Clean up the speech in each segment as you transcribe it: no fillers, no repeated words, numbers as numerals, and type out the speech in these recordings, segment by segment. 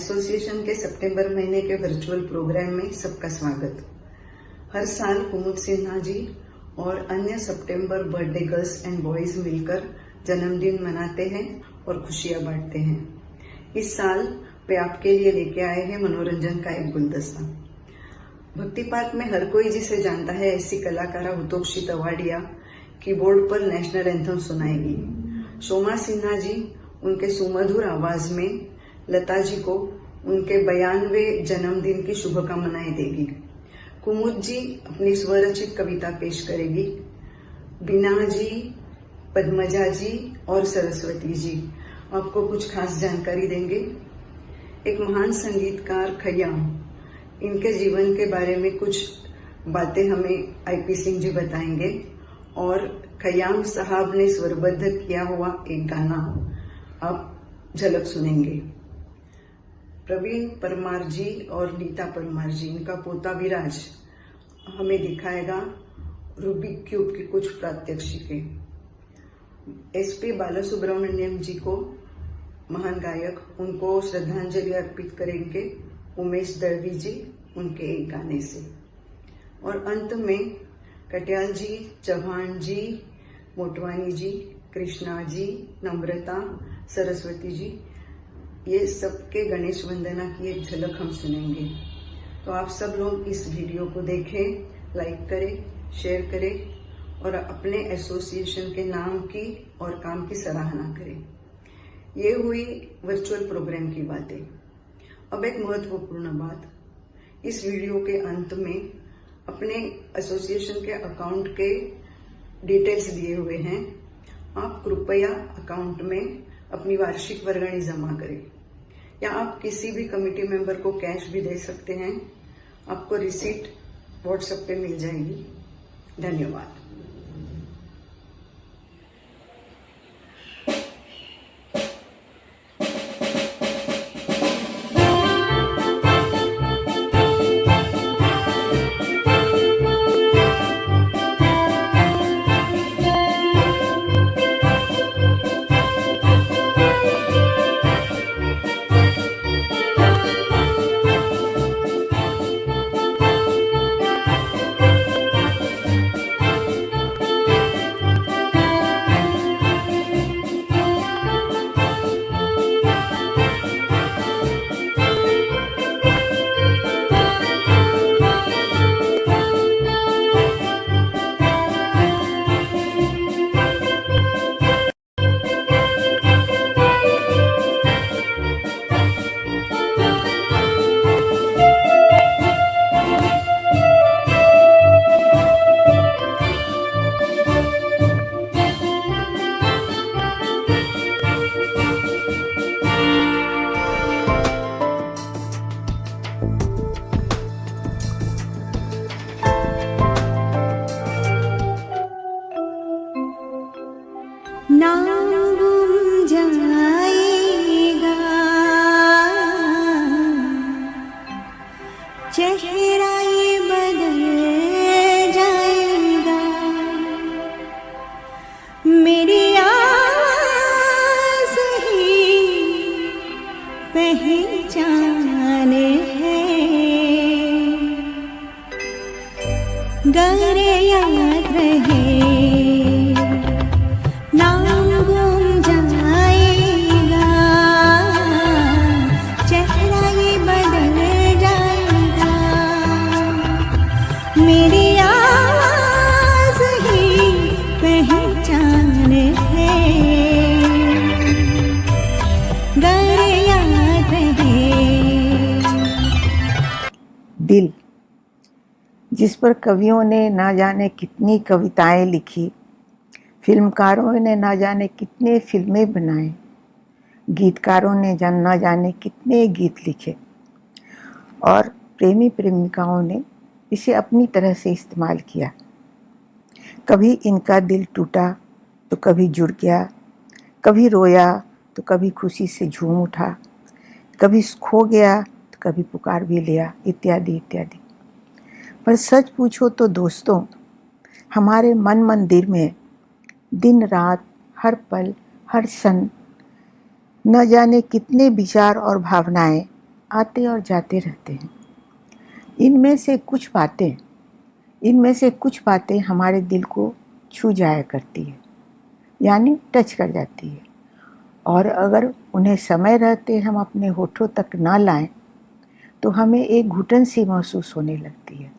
Association के सितंबर महीने के वर्चुअल प्रोग्राम में सबका स्वागत। हर साल कुमुद सिन्हा जी और अन्य सितंबर बर्थडे गर्ल्स एंड बॉयज मिलकर जन्मदिन मनाते हैं और खुशियां बांटते हैं। इस साल वे आपके लिए लेके आए हैं मनोरंजन का एक गुलदस्ता। भक्ति पार्क में हर कोई जिसे जानता है ऐसी कलाकारा हुतोक्षी तवाड़िया कीबोर्ड पर नेशनल एंथम सुनाएगी। सोमा सिन्हा जी उनके सुमधुर आवाज में लता जी को उनके 92वें जन्मदिन की शुभकामनाएं देगी। कुमुद जी अपनी स्वरचित कविता पेश करेगी। बीना जी, पद्मजा जी और सरस्वती जी आपको कुछ खास जानकारी देंगे। एक महान संगीतकार खयाम, इनके जीवन के बारे में कुछ बातें हमें आईपी सिंह जी बताएंगे और खयाम साहब ने स्वरबद्ध किया हुआ एक गाना आप झलक सुनेंगे। प्रवीण परमार जी और नीता परमार जी, इनका पोता विराज हमें दिखाएगा रूबिक क्यूब की कुछ प्रात्यक्षिकें। एसपी बालासुब्रमण्यम जी को महान गायक, उनको श्रद्धांजलि अर्पित करेंगे उमेश दळवी जी उनके एक गाने से। और अंत में कटियाल जी, चौहान जी, मोटवानी जी, कृष्णा जी, नम्रता, सरस्वती जी, ये सबके गणेश वंदना की एक झलक हम सुनेंगे। तो आप सब लोग इस वीडियो को देखें, लाइक करें, शेयर करें और अपने एसोसिएशन के नाम की और काम की सराहना करें। ये हुई वर्चुअल प्रोग्राम की बातें। अब एक महत्वपूर्ण बात, इस वीडियो के अंत में अपने एसोसिएशन के अकाउंट के डिटेल्स दिए हुए हैं। आप कृपया अकाउंट में अपनी वार्षिक वर्गणी जमा करें या आप किसी भी कमेटी मेंबर को कैश भी दे सकते हैं। आपको रिसीट व्हाट्सएप पे मिल जाएगी। धन्यवाद। नाम गुम जाएगा, चेहरा ये बदल जाएगा, मेरी आवाज़ ही पहचान है, गर याद रहे। मेरी आवाज़ ही पहचान है, गर याद रहे। दिल, जिस पर कवियों ने ना जाने कितनी कविताएं लिखी, फिल्मकारों ने ना जाने कितने फिल्में बनाए, गीतकारों ने ना जाने कितने गीत लिखे और प्रेमी प्रेमिकाओं ने इसे अपनी तरह से इस्तेमाल किया। कभी इनका दिल टूटा तो कभी जुड़ गया, कभी रोया तो कभी खुशी से झूम उठा, कभी खो गया तो कभी पुकार भी लिया, इत्यादि इत्यादि। पर सच पूछो तो दोस्तों, हमारे मन मंदिर में दिन रात, हर पल, हर क्षण न जाने कितने विचार और भावनाएं आते और जाते रहते हैं। इनमें से कुछ बातें हमारे दिल को छू जाया करती है, यानी टच कर जाती है, और अगर उन्हें समय रहते हम अपने होठों तक ना लाएं तो हमें एक घुटन सी महसूस होने लगती है।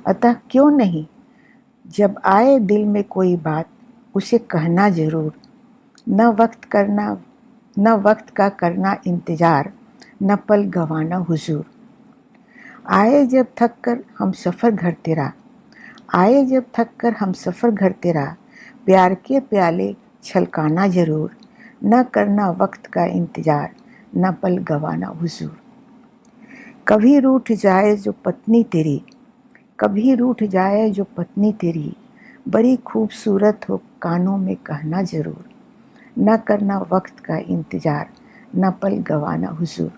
अतः क्यों नहीं, जब आए दिल में कोई बात उसे कहना जरूर, न वक्त का करना इंतजार, न पल गवाना हुजूर। आए जब थक कर हम सफ़र घर तेरा, प्यार के प्याले छलकाना जरूर, न करना वक्त का इंतजार, न पल गवाना हुजूर। कभी रूठ जाए जो पत्नी तेरी, बड़ी खूबसूरत हो कानों में कहना जरूर, न करना वक्त का इंतजार, न पल गवाना हुजूर।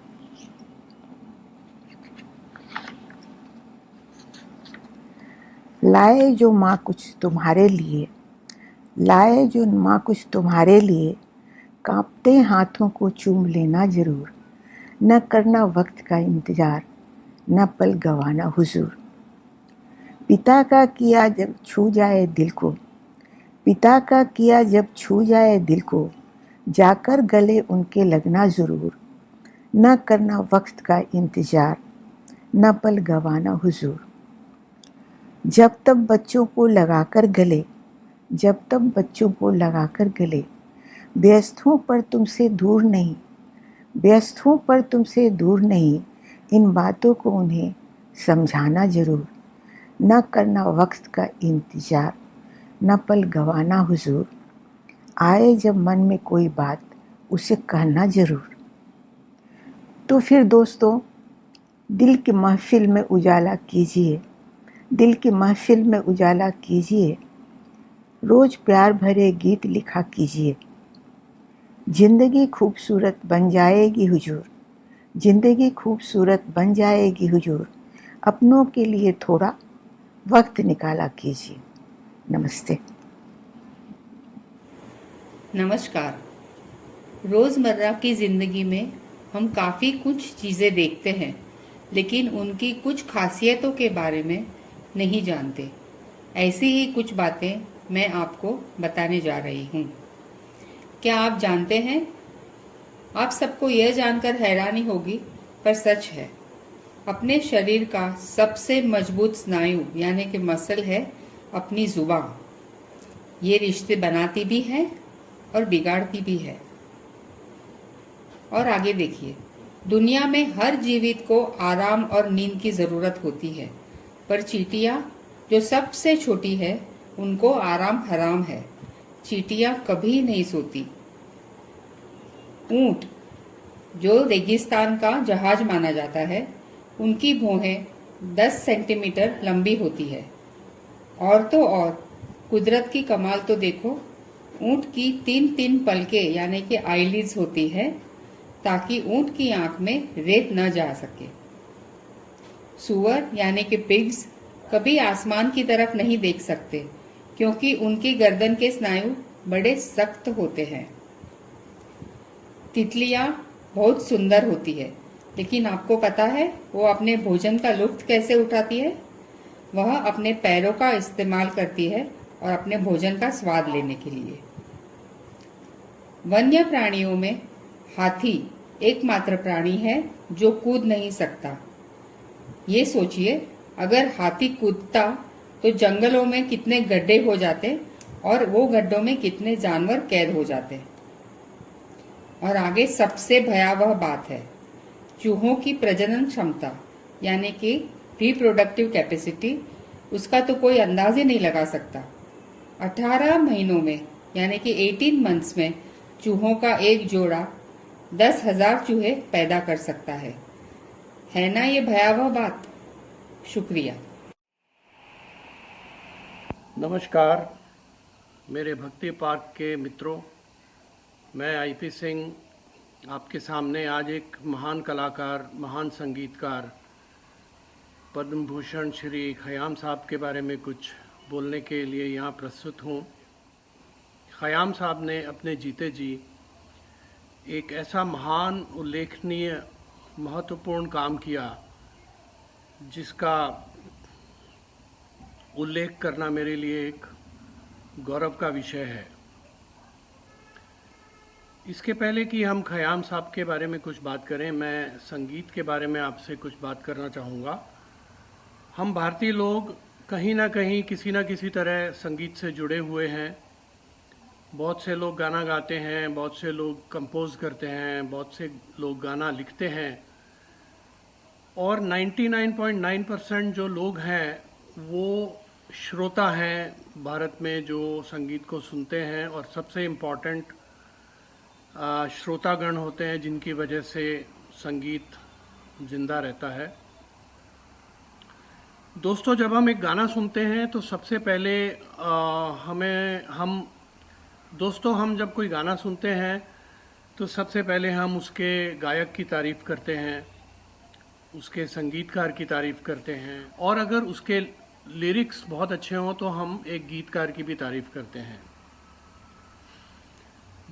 लाए जो माँ कुछ तुम्हारे लिए, कांपते हाथों को चूम लेना जरूर, न करना वक्त का इंतजार, न पल गवाना हुजूर। पिता का किया जब छू जाए दिल को, जाकर गले उनके लगना जरूर, न करना वक्त का इंतजार, न पल गवाना हुजूर। जब तब बच्चों को लगाकर गले, व्यस्त हूँ पर तुमसे दूर नहीं, इन बातों को उन्हें समझाना जरूर, न करना वक्त का इंतजार, न पल गवाना हुजूर। आए जब मन में कोई बात उसे कहना जरूर। तो फिर दोस्तों, दिल की महफिल में उजाला कीजिए, रोज प्यार भरे गीत लिखा कीजिए। जिंदगी खूबसूरत बन जाएगी हुजूर, अपनों के लिए थोड़ा वक्त निकाला कीजिए। नमस्ते। नमस्कार। रोज़मर्रा की ज़िंदगी में हम काफ़ी कुछ चीज़ें देखते हैं, लेकिन उनकी कुछ खासियतों के बारे में नहीं जानते। ऐसी ही कुछ बातें मैं आपको बताने जा रही हूँ। क्या आप जानते हैं? आप सबको यह जानकर हैरानी होगी, पर सच है। अपने शरीर का सबसे मजबूत स्नायु यानी कि मसल है अपनी जुबान। ये रिश्ते बनाती भी है और बिगाड़ती भी है। और आगे देखिए, दुनिया में हर जीवित को आराम और नींद की ज़रूरत होती है, पर चींटियाँ जो सबसे छोटी है उनको आराम हराम है। चींटियाँ कभी नहीं सोती। ऊंट जो रेगिस्तान का जहाज माना जाता है, उनकी भौहें 10 सेंटीमीटर लंबी होती है। और तो और कुदरत की कमाल तो देखो, ऊंट की 3-3 पलकें यानी कि आईलिड्स होती है, ताकि ऊंट की आंख में रेत न जा सके। सुअर यानी कि पिग्स कभी आसमान की तरफ नहीं देख सकते, क्योंकि उनकी गर्दन के स्नायु बड़े सख्त होते हैं। तितलियां बहुत सुंदर होती है, लेकिन आपको पता है वो अपने भोजन का लुत्फ कैसे उठाती है? वह अपने पैरों का इस्तेमाल करती है और अपने भोजन का स्वाद लेने के लिए। वन्य प्राणियों में हाथी एकमात्र प्राणी है जो कूद नहीं सकता। ये सोचिए, अगर हाथी कूदता तो जंगलों में कितने गड्ढे हो जाते और वो गड्ढों में कितने जानवर कैद हो जाते। और आगे सबसे भयावह बात है, चूहों की प्रजनन क्षमता यानी कि रिप्रोडक्टिव कैपेसिटी, उसका तो कोई अंदाज ही नहीं लगा सकता। 18 महीनों में यानी कि 18 मंथ्स में चूहों का एक जोड़ा 10,000 चूहे पैदा कर सकता है ना ये भयावह बात? शुक्रिया। नमस्कार मेरे भक्ति पार्क के मित्रों, मैं आईपी सिंह आपके सामने आज एक महान कलाकार, महान संगीतकार पद्म भूषण श्री खयाम साहब के बारे में कुछ बोलने के लिए यहाँ प्रस्तुत हूँ। खयाम साहब ने अपने जीते जी एक ऐसा महान उल्लेखनीय महत्वपूर्ण काम किया जिसका उल्लेख करना मेरे लिए एक गौरव का विषय है। इसके पहले कि हम खयाम साहब के बारे में कुछ बात करें, मैं संगीत के बारे में आपसे कुछ बात करना चाहूँगा। हम भारतीय लोग कहीं ना कहीं किसी न किसी तरह संगीत से जुड़े हुए हैं। बहुत से लोग गाना गाते हैं, बहुत से लोग कंपोज करते हैं, बहुत से लोग गाना लिखते हैं, और 99.9% जो लोग हैं वो श्रोता हैं भारत में जो संगीत को सुनते हैं, और सबसे इम्पॉर्टेंट श्रोतागण होते हैं जिनकी वजह से संगीत जिंदा रहता है। दोस्तों, जब हम एक गाना सुनते हैं तो सबसे पहले हम जब कोई गाना सुनते हैं तो सबसे पहले हम उसके गायक की तारीफ़ करते हैं, उसके संगीतकार की तारीफ़ करते हैं, और अगर उसके लिरिक्स बहुत अच्छे हों तो हम एक गीतकार की भी तारीफ़ करते हैं।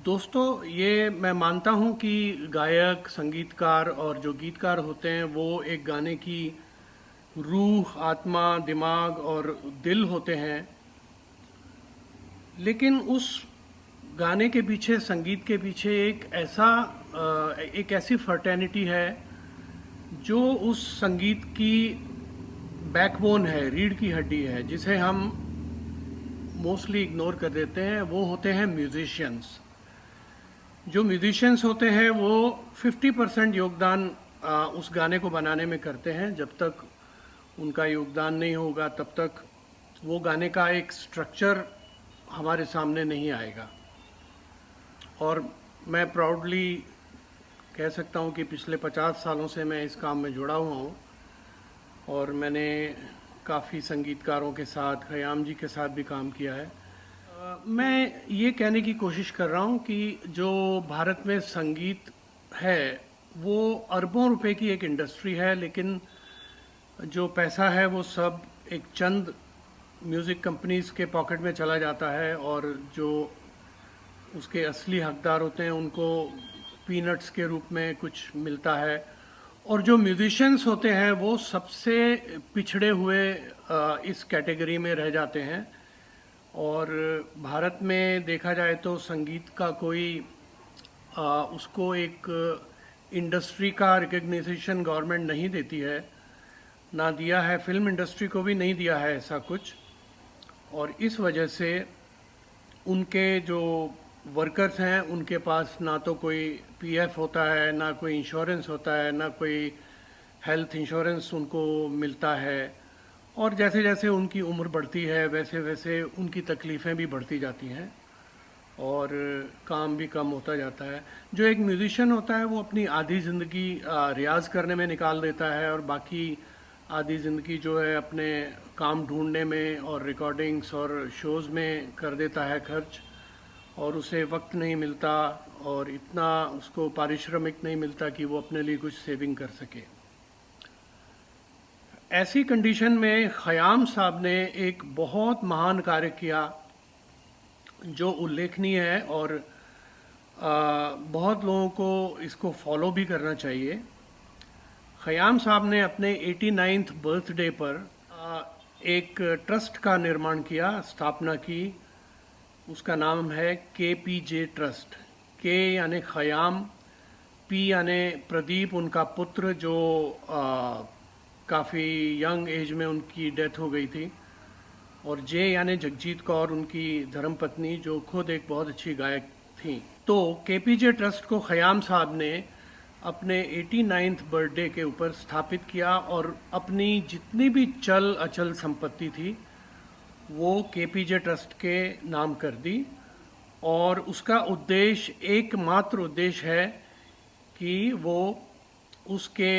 दोस्तों, ये मैं मानता हूँ कि गायक, संगीतकार और जो गीतकार होते हैं वो एक गाने की रूह, आत्मा, दिमाग और दिल होते हैं, लेकिन उस गाने के पीछे, संगीत के पीछे एक ऐसी फर्टेनिटी है जो उस संगीत की बैकबोन है, रीढ़ की हड्डी है, जिसे हम मोस्टली इग्नोर कर देते हैं। वो होते हैं म्यूजिशियंस। जो म्यूजिशियंस होते हैं वो 50% योगदान उस गाने को बनाने में करते हैं। जब तक उनका योगदान नहीं होगा तब तक वो गाने का एक स्ट्रक्चर हमारे सामने नहीं आएगा। और मैं प्राउडली कह सकता हूँ कि पिछले 50 सालों से मैं इस काम में जुड़ा हुआ हूँ, और मैंने काफ़ी संगीतकारों के साथ, खयाम जी के साथ भी काम किया है। मैं ये कहने की कोशिश कर रहा हूँ कि जो भारत में संगीत है वो अरबों रुपए की एक इंडस्ट्री है, लेकिन जो पैसा है वो सब एक चंद म्यूज़िक कंपनीज़ के पॉकेट में चला जाता है, और जो उसके असली हकदार होते हैं उनको पीनट्स के रूप में कुछ मिलता है, और जो म्यूजिशियंस होते हैं वो सबसे पिछड़े हुए इस कैटेगरी में रह जाते हैं। और भारत में देखा जाए तो संगीत का कोई उसको एक इंडस्ट्री का रिकग्निशन गवर्नमेंट नहीं देती है, ना दिया है, फिल्म इंडस्ट्री को भी नहीं दिया है ऐसा कुछ। और इस वजह से उनके जो वर्कर्स हैं उनके पास ना तो कोई पीएफ होता है, ना कोई इंश्योरेंस होता है, ना कोई हेल्थ इंश्योरेंस उनको मिलता है, और जैसे जैसे उनकी उम्र बढ़ती है वैसे वैसे उनकी तकलीफ़ें भी बढ़ती जाती हैं और काम भी कम होता जाता है। जो एक म्यूज़िशियन होता है वो अपनी आधी ज़िंदगी रियाज़ करने में निकाल देता है, और बाकी आधी ज़िंदगी जो है अपने काम ढूंढने में और रिकॉर्डिंग्स और शोज़ में कर देता है खर्च, और उसे वक्त नहीं मिलता और इतना उसको पारिश्रमिक नहीं मिलता कि वो अपने लिए कुछ सेविंग कर सके। ऐसी कंडीशन में खयाम साहब ने एक बहुत महान कार्य किया जो उल्लेखनीय है, और बहुत लोगों को इसको फॉलो भी करना चाहिए। खयाम साहब ने अपने 89th बर्थडे पर एक ट्रस्ट का निर्माण किया, स्थापना की। उसका नाम है KPJ ट्रस्ट। के यानी खयाम, पी यानी प्रदीप उनका पुत्र जो काफ़ी यंग एज में उनकी डेथ हो गई थी, और जे यानी जगजीत कौर उनकी धर्मपत्नी जो खुद एक बहुत अच्छी गायक थी। तो KPJ ट्रस्ट को खयाम साहब ने अपने 89th बर्थडे के ऊपर स्थापित किया, और अपनी जितनी भी चल अचल संपत्ति थी वो KPJ ट्रस्ट के नाम कर दी। और उसका उद्देश्य, एकमात्र उद्देश्य है कि वो उसके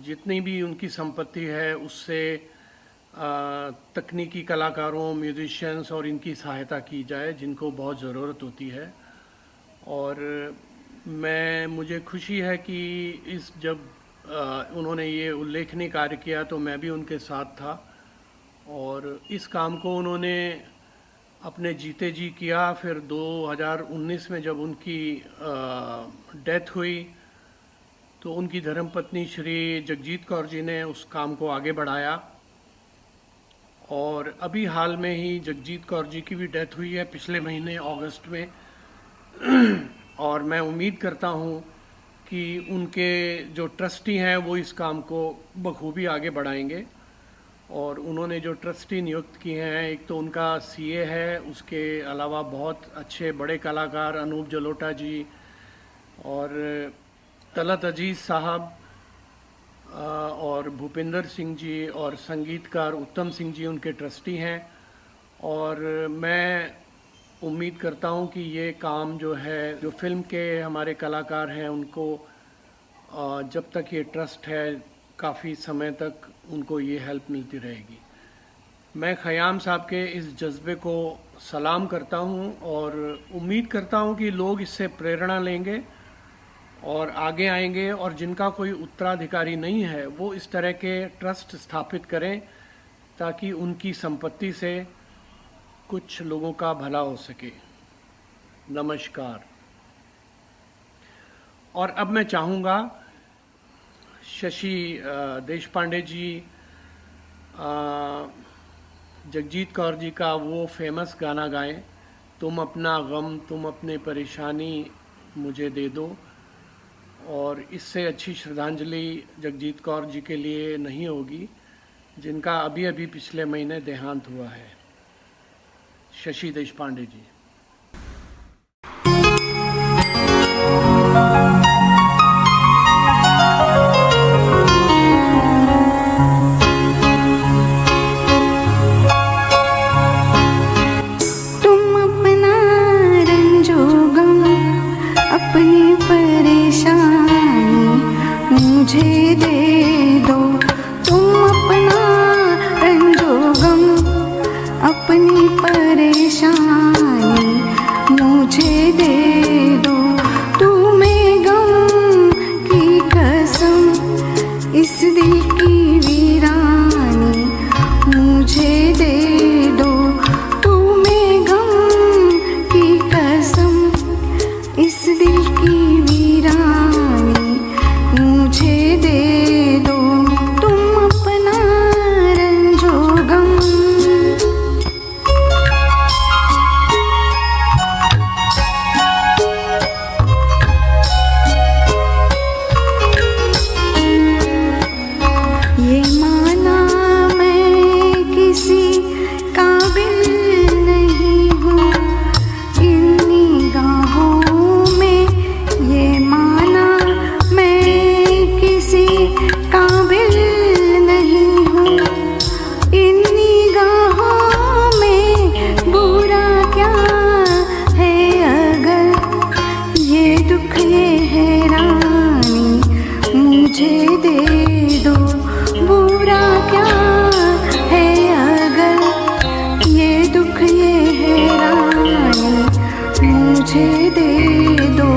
जितनी भी उनकी संपत्ति है उससे तकनीकी कलाकारों, म्यूजिशियंस और इनकी सहायता की जाए जिनको बहुत ज़रूरत होती है। और मुझे खुशी है कि जब उन्होंने ये उल्लेखनीय कार्य किया तो मैं भी उनके साथ था, और इस काम को उन्होंने अपने जीते जी किया। फिर 2019 में जब उनकी डेथ हुई तो उनकी धर्मपत्नी श्री जगजीत कौर जी ने उस काम को आगे बढ़ाया और अभी हाल में ही जगजीत कौर जी की भी डेथ हुई है पिछले महीने अगस्त में। और मैं उम्मीद करता हूँ कि उनके जो ट्रस्टी हैं वो इस काम को बखूबी आगे बढ़ाएंगे। और उन्होंने जो ट्रस्टी नियुक्त किए हैं, एक तो उनका सीए है, उसके अलावा बहुत अच्छे बड़े कलाकार अनूप जलोटा जी और तलत अजीज़ साहब और भूपिंदर सिंह जी और संगीतकार उत्तम सिंह जी उनके ट्रस्टी हैं। और मैं उम्मीद करता हूं कि ये काम जो है, जो फिल्म के हमारे कलाकार हैं उनको जब तक ये ट्रस्ट है काफ़ी समय तक उनको ये हेल्प मिलती रहेगी। मैं खयाम साहब के इस जज्बे को सलाम करता हूं और उम्मीद करता हूं कि लोग इससे प्रेरणा लेंगे और आगे आएंगे और जिनका कोई उत्तराधिकारी नहीं है वो इस तरह के ट्रस्ट स्थापित करें ताकि उनकी संपत्ति से कुछ लोगों का भला हो सके। नमस्कार। और अब मैं चाहूँगा शशि देशपांडे जी जगजीत कौर जी का वो फेमस गाना गाएं, तुम अपना गम तुम अपने परेशानी मुझे दे दो। और इससे अच्छी श्रद्धांजलि जगजीत कौर जी के लिए नहीं होगी जिनका अभी अभी पिछले महीने देहांत हुआ है। शशि देशपांडे जी। तुम अपना रंजो गम अपनी परेशानी मुझे दे दो। तुम अपना रंजो गम अपनी परेशानी मुझे दे दो। तुम्हें गम की कसम इस दिल की वीरानी मुझे दे दो। तुम्हें गम की कसम इस दिल की वीरानी मुझे दे दो। तुम अपना रंजो गम। ये माना मैं किसी काबिल नहीं हूँ इन निगाहों में। ये माना मैं किसी काबिल नहीं हूँ इन निगाहों में। बुरा क्या है अगर ये दुख ये हैरानी मुझे दे दो। बुरा क्या है अगर ये दुख ये हैरानी मुझे दे दो।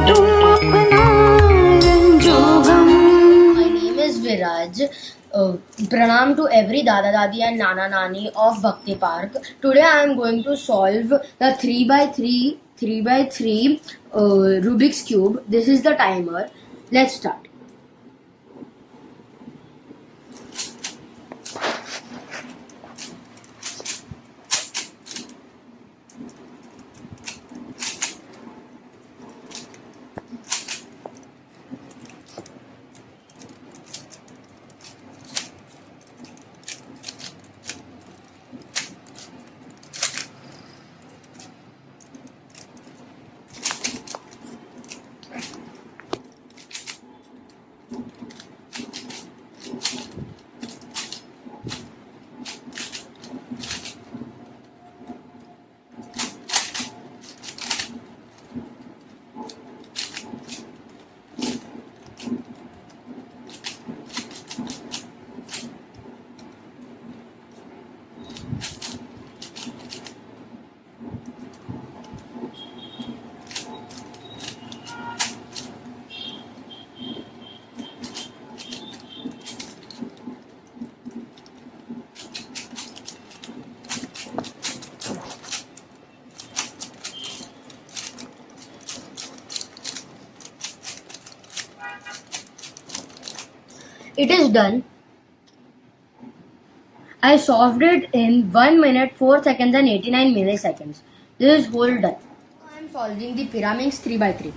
तुम अपना रंजो गम। My name is Viraj. Pranam to every Dada Dadi and Nana Nani of Bhakti Park. Today I am going to solve the 3x3 Rubik's Cube. This is the timer. Let's start. It is done. I solved it in 1 minute 4 seconds and 89 milliseconds. This is whole done. I am solving the Pyraminx 3x3.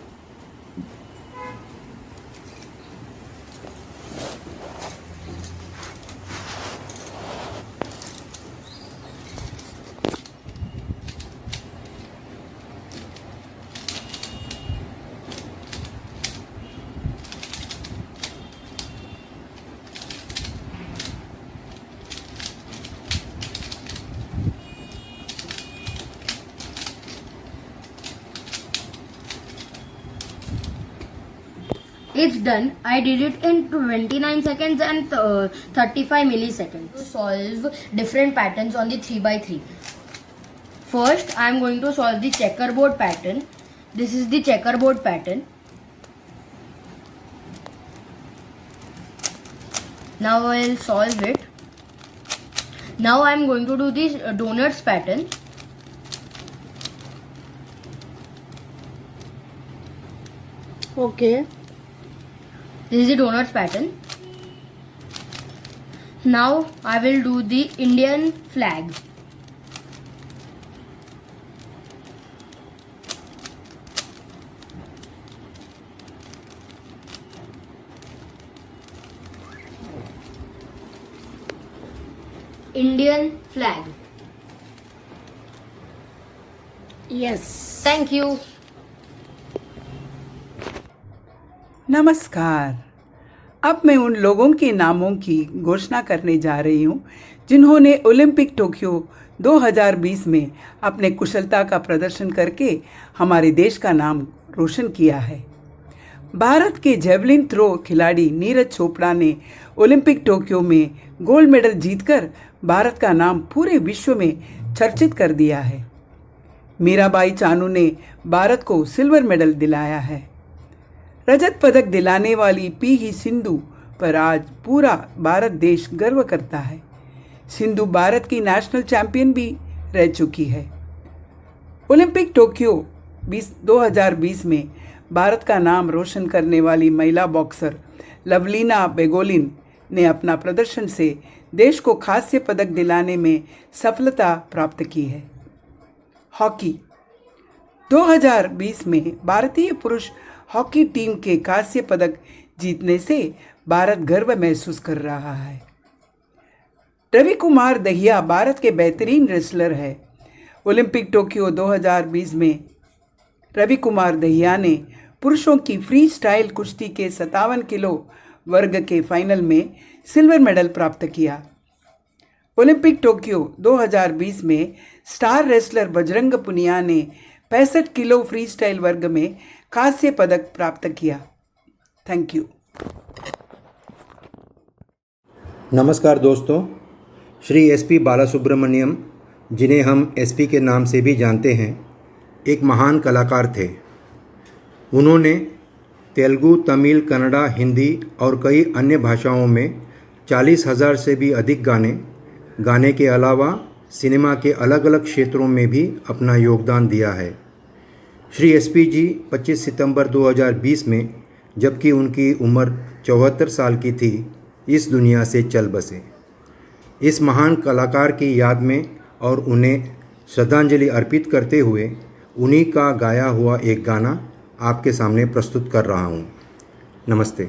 It's done. I did it in 29 seconds and 35 milliseconds to solve different patterns on the 3x3. First, I am going to solve the checkerboard pattern. This is the checkerboard pattern. Now I will solve it. Now I am going to do this donuts pattern. Okay. This is the donuts pattern. Now I will do the Indian flag. Indian flag. Yes. Thank you. नमस्कार। अब मैं उन लोगों के नामों की घोषणा करने जा रही हूँ जिन्होंने ओलंपिक टोक्यो 2020 में अपने कुशलता का प्रदर्शन करके हमारे देश का नाम रोशन किया है। भारत के जेवलिन थ्रो खिलाड़ी नीरज चोपड़ा ने ओलंपिक टोक्यो में गोल्ड मेडल जीतकर भारत का नाम पूरे विश्व में चर्चित कर दिया है। मीराबाई चानू ने भारत को सिल्वर मेडल दिलाया है। रजत पदक दिलाने वाली पी सिंधु पर आज पूरा भारत देश गर्व करता है। सिंधु भारत की नेशनल चैंपियन भी रह चुकी है। ओलंपिक टोक्यो 2020 में भारत का नाम रोशन करने वाली महिला बॉक्सर लवलीना बेगोलिन ने अपना प्रदर्शन से देश को कांस्य पदक दिलाने में सफलता प्राप्त की है। हॉकी 2020 में भारतीय पुरुष हॉकी टीम के कांस्य पदक जीतने से भारत गर्व महसूस कर रहा है। रवि कुमार दहिया भारत के बेहतरीन रेसलर है। ओलंपिक टोक्यो 2020 में रवि कुमार दहिया ने पुरुषों की फ्री स्टाइल कुश्ती के 57 किलो वर्ग के फाइनल में सिल्वर मेडल प्राप्त किया। ओलंपिक टोक्यो 2020 में स्टार रेसलर बजरंग पुनिया ने 65 किलो फ्री स्टाइल वर्ग में कांस्य पदक प्राप्त किया। Thank you. नमस्कार दोस्तों, श्री एसपी बालासुब्रमण्यम, जिन्हें हम एसपी के नाम से भी जानते हैं, एक महान कलाकार थे। उन्होंने तेलुगु, तमिल, कन्नड़ा, हिंदी और कई अन्य भाषाओं में 40,000 से भी अधिक गाने के अलावा सिनेमा के अलग अलग क्षेत्रों में भी अपना योगदान दिया है। श्री एसपी जी 25 सितंबर 2020 में, जबकि उनकी उम्र 74 साल की थी, इस दुनिया से चल बसे। इस महान कलाकार की याद में और उन्हें श्रद्धांजलि अर्पित करते हुए उन्हीं का गाया हुआ एक गाना आपके सामने प्रस्तुत कर रहा हूँ। नमस्ते।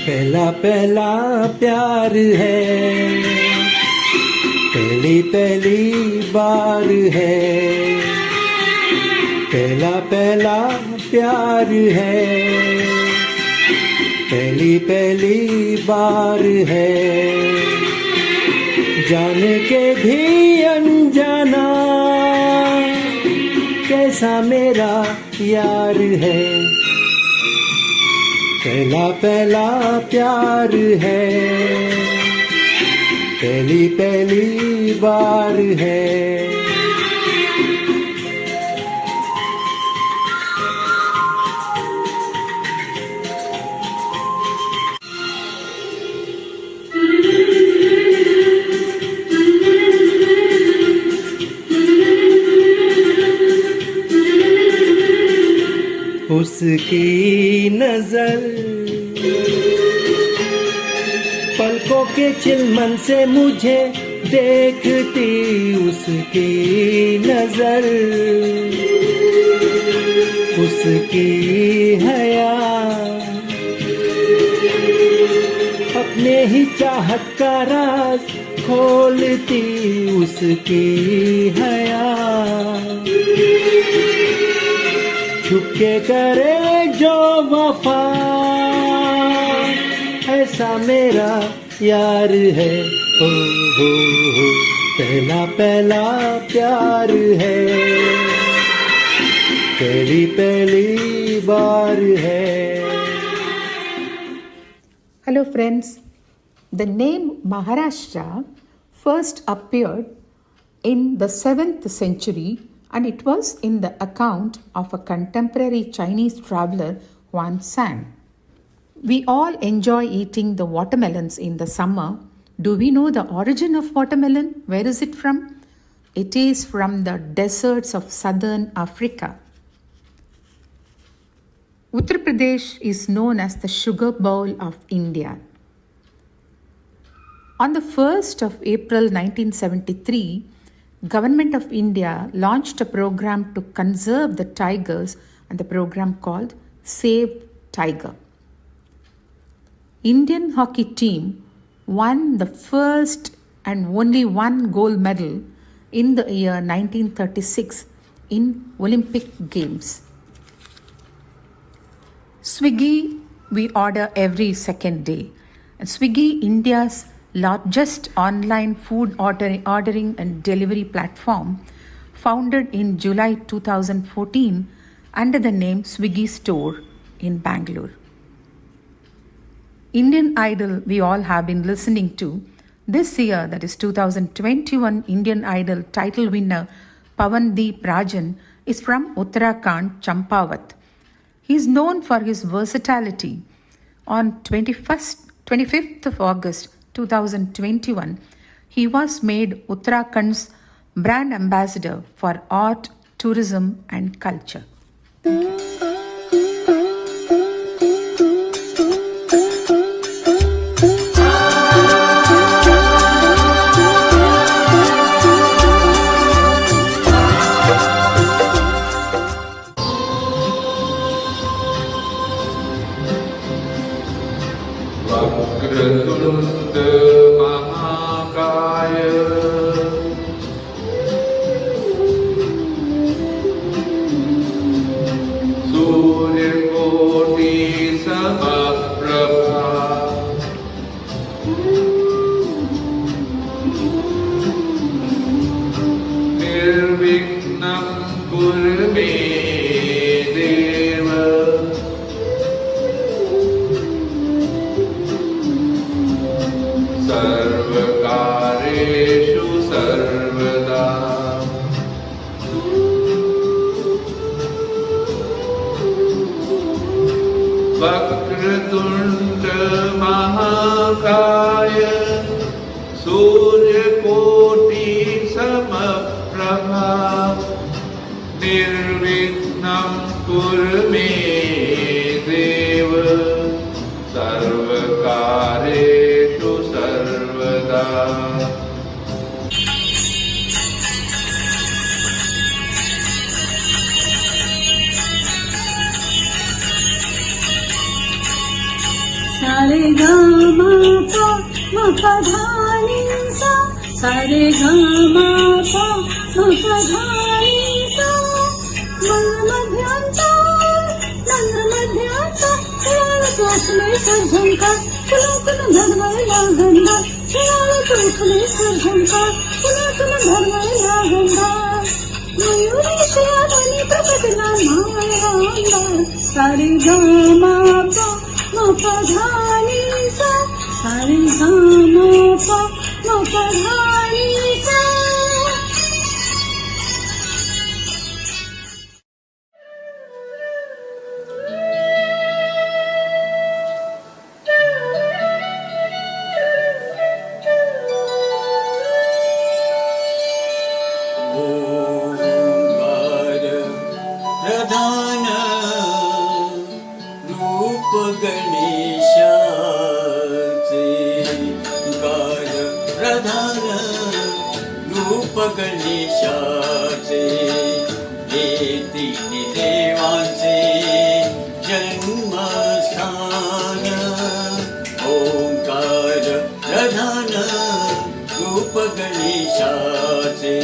पहला पहला प्यार है, पहली पहली बार है, पहला पहला प्यार है, पहली पहली बार है, जान के भी अनजाना कैसा मेरा यार है। पहला पहला प्यार है, पहली पहली बार है। उसकी नजर पलकों के चिलमन से मुझे देखती उसकी नजर उसकी हया अपने ही चाहत का राज खोलती उसकी हया छुप के करे जो वफा ऐसा मेरा यार है हो पहला पहला प्यार है पहली पहली बार है. Hello friends, the name Maharashtra first appeared in the 7th century and it was in the account of a contemporary Chinese traveler Huan San. We all enjoy eating the watermelons in the summer. Do we know the origin of watermelon? Where is it from? It is from the deserts of southern Africa. Uttar Pradesh is known as the sugar bowl of India. On the 1st of April 1973, Government of India launched a program to conserve the tigers and the program called Save Tiger. Indian hockey team won the first and only one gold medal in the year 1936 in Olympic Games. Swiggy we order every second day. And Swiggy, India's largest online food ordering and delivery platform, founded in July 2014 under the name Swiggy Store in Bangalore. Indian Idol we all have been listening to. This year, that is 2021 Indian Idol title winner Pawandeep Rajan is from Uttarakhand, Champawat. He is known for his versatility. On 25th of August 2021, he was made Uttarakhand's brand ambassador for art, tourism and culture. वक्रतुण्ड महाकाय सूर्यकोटि समप्रभा निर्विघ्नं कुरु मे देव सर्वकारेषु सर्वदा वक्रतुण्ड महाकाय सूर्यकोटि समप्रभा निर्विघ्नं कुरु मे देव सर्वकारेषु सर्वदा सारे गा मा पा धा नि सा सारे गा मा पा धा नि सा मध्यंता तोषले सर्जनका पुलकुल धर्मला गंधा तोषले सर्जनका पुलकुल धर्मला गंधा मयूरी श्यामनी प्रकटना माया सारे गा मा पा धा नि सा सारे गा मा पा धा नि सा. प्रधान गणेशाचे हे तीन देवांचे जन्मस्थान ओंकार प्रधान रूप गणेशाचे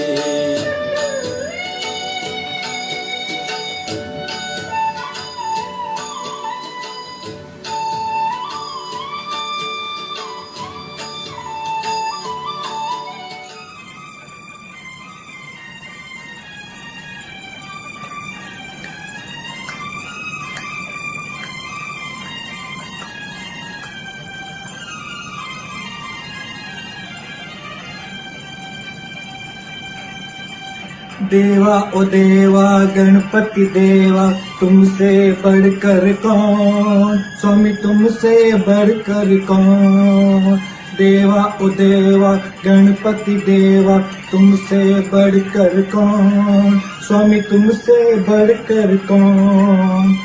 देवा ओ देवा गणपति देवा तुमसे बढ़कर कौन, स्वामी तुमसे बढ़कर कौन। देवा ओ देवा गणपति देवा तुमसे बढ़कर कौन, स्वामी तुमसे बढ़कर कौन।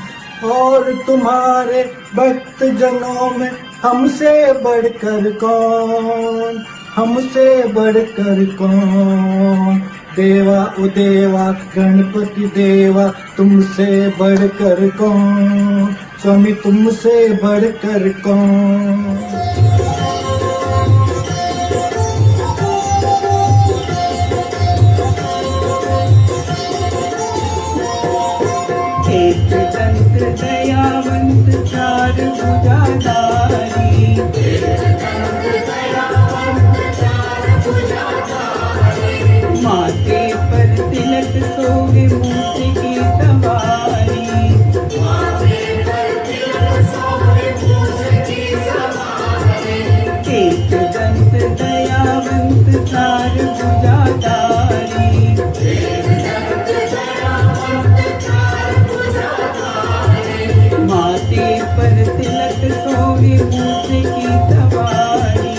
और तुम्हारे भक्त जनों में हमसे बढ़कर कौन, हमसे बढ़कर कौन। देवा ओ देवा गणपति देवा तुमसे बढ़कर कौन, स्वामी तुमसे बढ़कर कौन। एक दंत दयावंत चार भुजाधारी, माथे पर तिलक सोवे मूर्ति की सवारी। एक दंत दयावंत चार भुजाधारी, माथे पर तिलक सोवे मूर्ति की सवारी।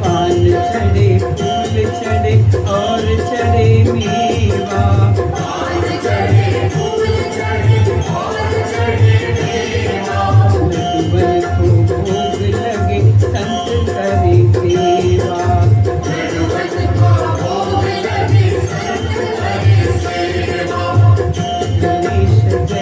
पान चढ़े फूल चढ़े और चढ़े मेवा, लड्डूबल को भोग लगे संत करे सेवा। गणेश जय